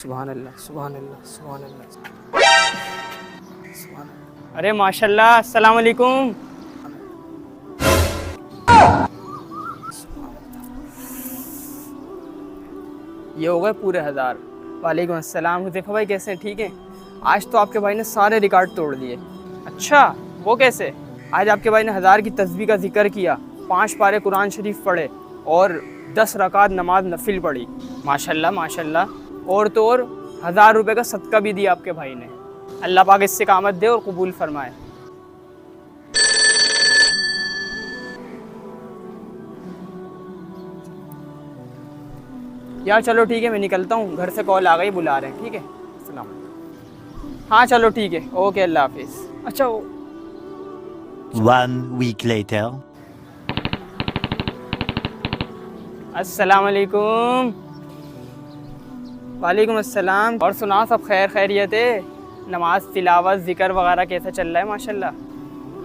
सुभान अल्लाह, सुभान अल्लाह, सुभान अल्लाह, सुभान अल्लाह। अरे माशाल्लाह, अस्सलाम वालेकुम। ये हो गए पूरे 1000। वालेकुम अस्सलाम। हुज़ैफा भाई कैसे हैं? ठीक हैं? आज तो आपके भाई ने सारे रिकॉर्ड तोड़ दिए। अच्छा, वो कैसे? आज आपके भाई ने 1000 की तस्बीह का जिक्र किया, 5 पारे कुरान शरीफ पढ़े और 10 रकात नमाज नफिल पढ़ी। माशाल्लाह माशाल्लाह। और तो और 1000 रुपये का सदका भी दिया आपके भाई ने। अल्लाह पाक इससे कामत दे और कबूल फरमाए। यार चलो ठीक है, मैं निकलता हूँ, घर से कॉल आ गई, बुला रहे हैं। ठीक है, सलाम। हाँ चलो ठीक है, ओके, अल्लाह हाफिज़। अच्छा One week later. अस्सलाम वालेकुम। वालेकुम अस्सलाम। और सुनाओ, सब खैर खैरियत है? नमाज तिलावत ज़िक्र वगैरह कैसा चल रहा है? माशाल्लाह।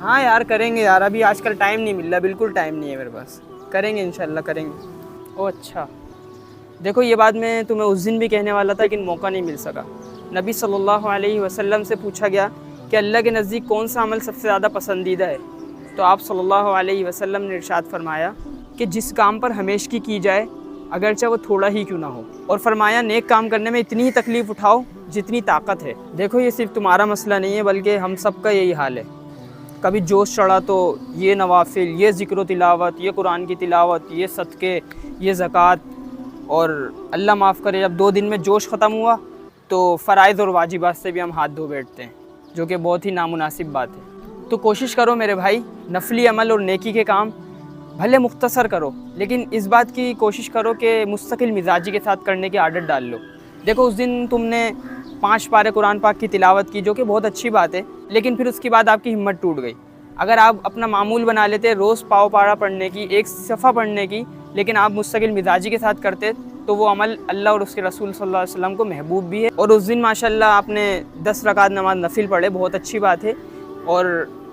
हाँ यार करेंगे यार, अभी आजकल टाइम नहीं मिल रहा, बिल्कुल टाइम नहीं है मेरे पास। करेंगे इंशाल्लाह करेंगे। ओह अच्छा, देखो ये बात मैं तुम्हें उस दिन भी कहने वाला था लेकिन मौका नहीं मिल सका। नबी सल्लल्लाहु अलैहि वसल्लम से पूछा गया कि अल्लाह के नज़दीक कौन सा अमल सबसे ज़्यादा पसंदीदा है, तो आप सल्लल्लाहु अलैहि वसल्लम ने इरशाद फरमाया कि जिस काम पर हमेशगी की जाए अगरचे वो थोड़ा ही क्यों ना हो, और फरमाया नेक काम करने में इतनी ही तकलीफ़ उठाओ जितनी ताकत है। देखो ये सिर्फ तुम्हारा मसला नहीं है बल्कि हम सब का यही हाल है। कभी जोश चढ़ा तो ये नवाफिल, ये ज़िक्र तिलावत, ये कुरान की तिलावत, ये सदक़े, ये ज़कात, और अल्लाह माफ़ करे जब 2 दिन में जोश ख़त्म हुआ तो फ़राइज़ और वाजिबात से भी हम हाथ धो बैठते हैं, जो कि बहुत ही नामुनासिब बात है। तो कोशिश करो मेरे भाई, नफली अमल और नेकी के काम भले मुख्तसर करो, लेकिन इस बात की कोशिश करो कि मुस्तकिल मिजाजी के साथ करने की आदत डाल लो। देखो उस दिन तुमने 5 पारे कुरान पाक की तिलावत की, जो कि बहुत अच्छी बात है, लेकिन फिर उसके बाद आपकी हिम्मत टूट गई। अगर आप अपना मामूल बना लेते रोज़ पाव पारा पढ़ने की, एक सफ़ा पढ़ने की, लेकिन आप मुस्तकिल मिजाजी के साथ करते तो वो अमल अल्लाह और उसके रसूल सल्लल्लाहु अलैहि वसल्लम को महबूब भी है। और उस दिन माशाल्लाह आपने 10 रकात नमाज नफिल पढ़े, बहुत अच्छी बात है। और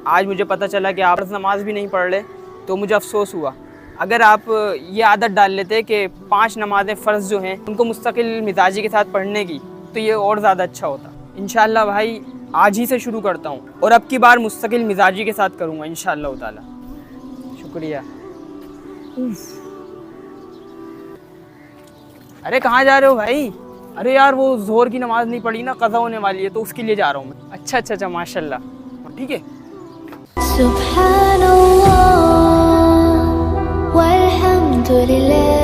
आज मुझे पता चला कि आप नमाज भी नहीं पढ़ रहे, तो मुझे अफसोस हुआ। अगर आप ये आदत डाल लेते कि 5 नमाज़ें फ़र्ज़ जो हैं उनको मुस्तकिल मिजाजी के साथ पढ़ने की, तो ये और ज़्यादा अच्छा होता। इंशाअल्लाह भाई आज ही से शुरू करता हूँ और अब की बार मुस्तकिल मिजाजी के साथ करूँगा इंशाअल्लाह ताला। शुक्रिया। अरे कहाँ जा रहे हो भाई? अरे यार वो ज़ोहर की नमाज़ नहीं पढ़ी ना, क़ज़ा होने वाली है, तो उसके लिए जा रहा हूँ मैं। अच्छा अच्छा अच्छा, माशाल्लाह, ठीक है। सुब्हानल्लाह वल्हम्दुलिल्लाह।